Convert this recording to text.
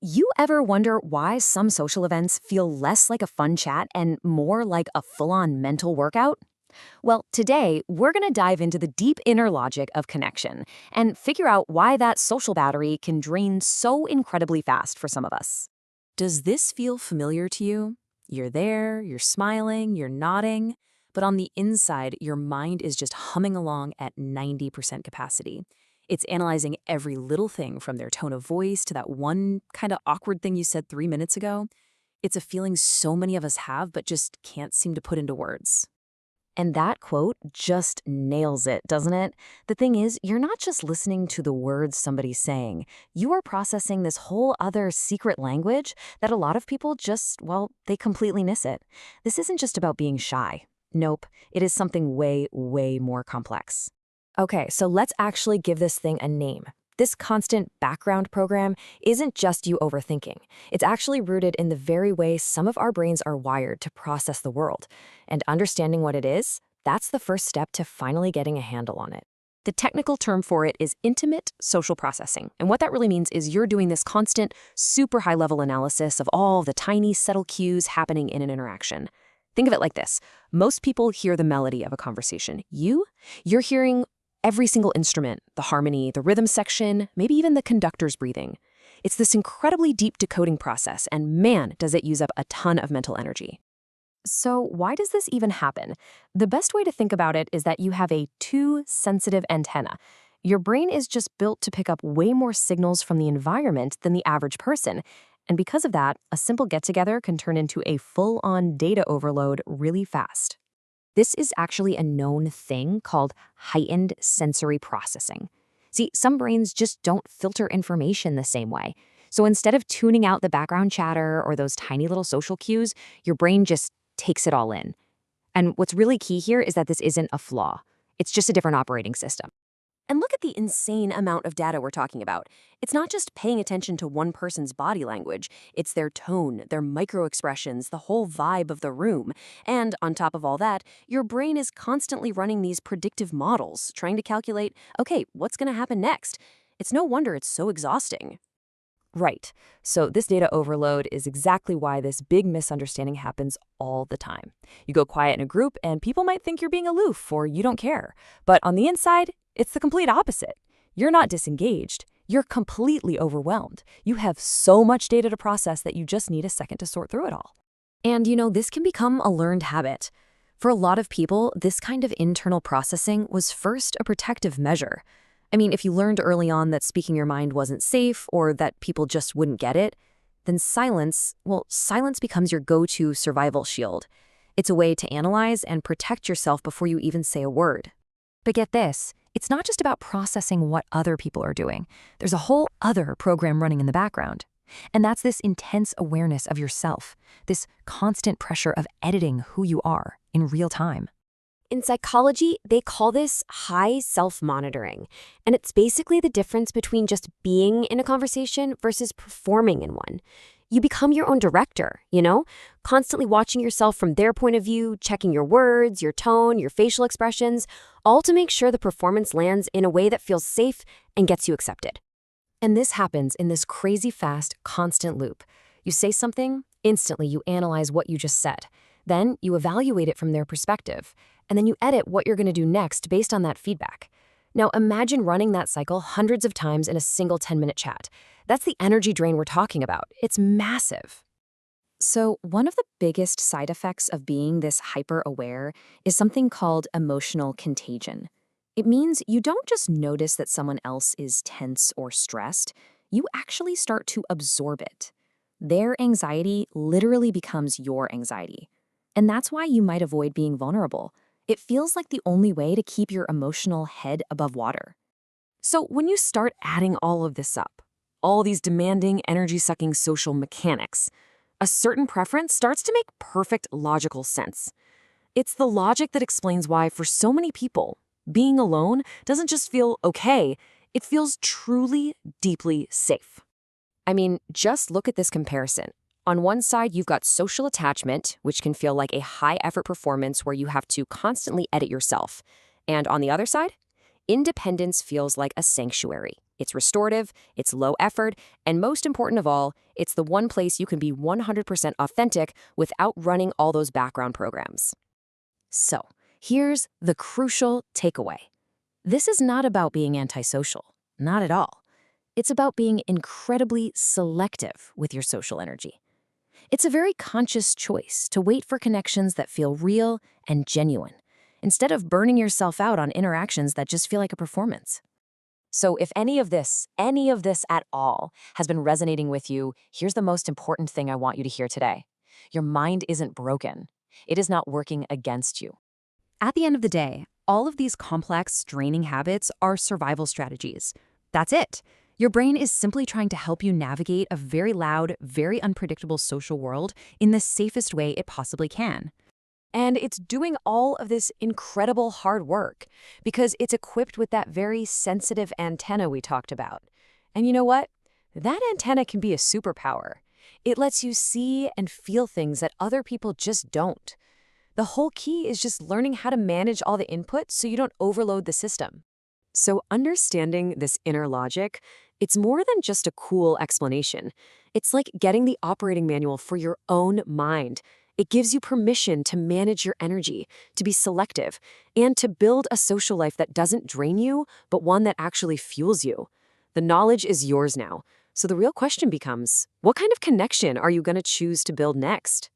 You ever wonder why some social events feel less like a fun chat and more like a full-on mental workout? Well, today we're going to dive into the deep inner logic of connection and figure out why that social battery can drain so incredibly fast for some of us. Does this feel familiar to you? You're there, you're smiling, you're nodding, but on the inside, your mind is just humming along at 90% capacity. It's analyzing every little thing from their tone of voice to that one kind of awkward thing you said 3 minutes ago. It's a feeling so many of us have, but just can't seem to put into words. And that quote just nails it, doesn't it? The thing is, you're not just listening to the words somebody's saying. You are processing this whole other secret language that a lot of people just, well, they completely miss it. This isn't just about being shy. Nope, it is something way, way more complex. Okay, so let's actually give this thing a name. This constant background program isn't just you overthinking. It's actually rooted in the very way some of our brains are wired to process the world. And understanding what it is, that's the first step to finally getting a handle on it. The technical term for it is intimate social processing. And what that really means is you're doing this constant, super high-level analysis of all the tiny, subtle cues happening in an interaction. Think of it like this. Most people hear the melody of a conversation. You're hearing every single instrument, the harmony, the rhythm section, maybe even the conductor's breathing. It's this incredibly deep decoding process, and man, does it use up a ton of mental energy. So why does this even happen? The best way to think about it is that you have a too sensitive antenna. Your brain is just built to pick up way more signals from the environment than the average person. And because of that, a simple get-together can turn into a full-on data overload really fast. This is actually a known thing called heightened sensory processing. See, some brains just don't filter information the same way. So instead of tuning out the background chatter or those tiny little social cues, your brain just takes it all in. And what's really key here is that this isn't a flaw. It's just a different operating system. And look at the insane amount of data we're talking about. It's not just paying attention to one person's body language. It's their tone, their micro-expressions, the whole vibe of the room. And on top of all that, your brain is constantly running these predictive models, trying to calculate, okay, what's going to happen next? It's no wonder it's so exhausting. Right. So this data overload is exactly why this big misunderstanding happens all the time. You go quiet in a group and people might think you're being aloof or you don't care. But on the inside, it's the complete opposite. You're not disengaged. You're completely overwhelmed. You have so much data to process that you just need a second to sort through it all. And this can become a learned habit. For a lot of people, this kind of internal processing was first a protective measure. I mean, if you learned early on that speaking your mind wasn't safe or that people just wouldn't get it, then silence becomes your go-to survival shield. It's a way to analyze and protect yourself before you even say a word. But get this, it's not just about processing what other people are doing. There's a whole other program running in the background. And that's this intense awareness of yourself, this constant pressure of editing who you are in real time. In psychology, they call this high self-monitoring, and it's basically the difference between just being in a conversation versus performing in one. You become your own director, constantly watching yourself from their point of view, checking your words, your tone, your facial expressions, all to make sure the performance lands in a way that feels safe and gets you accepted. And this happens in this crazy fast, constant loop. You say something, instantly you analyze what you just said. Then you evaluate it from their perspective. And then you edit what you're going to do next based on that feedback. Now imagine running that cycle hundreds of times in a single 10-minute chat. That's the energy drain we're talking about. It's massive. So one of the biggest side effects of being this hyper-aware is something called emotional contagion. It means you don't just notice that someone else is tense or stressed, you actually start to absorb it. Their anxiety literally becomes your anxiety. And that's why you might avoid being vulnerable. It feels like the only way to keep your emotional head above water. So when you start adding all of this up, all these demanding, energy-sucking social mechanics, a certain preference starts to make perfect logical sense. It's the logic that explains why, for so many people, being alone doesn't just feel okay, it feels truly, deeply safe. I mean, just look at this comparison. On one side, you've got social attachment, which can feel like a high-effort performance where you have to constantly edit yourself. And on the other side, independence feels like a sanctuary. It's restorative, it's low effort, and most important of all, it's the one place you can be 100% authentic without running all those background programs. So, here's the crucial takeaway. This is not about being antisocial, not at all. It's about being incredibly selective with your social energy. It's a very conscious choice to wait for connections that feel real and genuine, instead of burning yourself out on interactions that just feel like a performance. So if any of this at all, has been resonating with you, here's the most important thing I want you to hear today. Your mind isn't broken. It is not working against you. At the end of the day, all of these complex, draining habits are survival strategies. That's it. Your brain is simply trying to help you navigate a very loud, very unpredictable social world in the safest way it possibly can. And it's doing all of this incredible hard work because it's equipped with that very sensitive antenna we talked about. And you know what? That antenna can be a superpower. It lets you see and feel things that other people just don't. The whole key is just learning how to manage all the input so you don't overload the system. So understanding this inner logic, it's more than just a cool explanation. It's like getting the operating manual for your own mind. It gives you permission to manage your energy, to be selective, and to build a social life that doesn't drain you, but one that actually fuels you. The knowledge is yours now. So the real question becomes, what kind of connection are you going to choose to build next?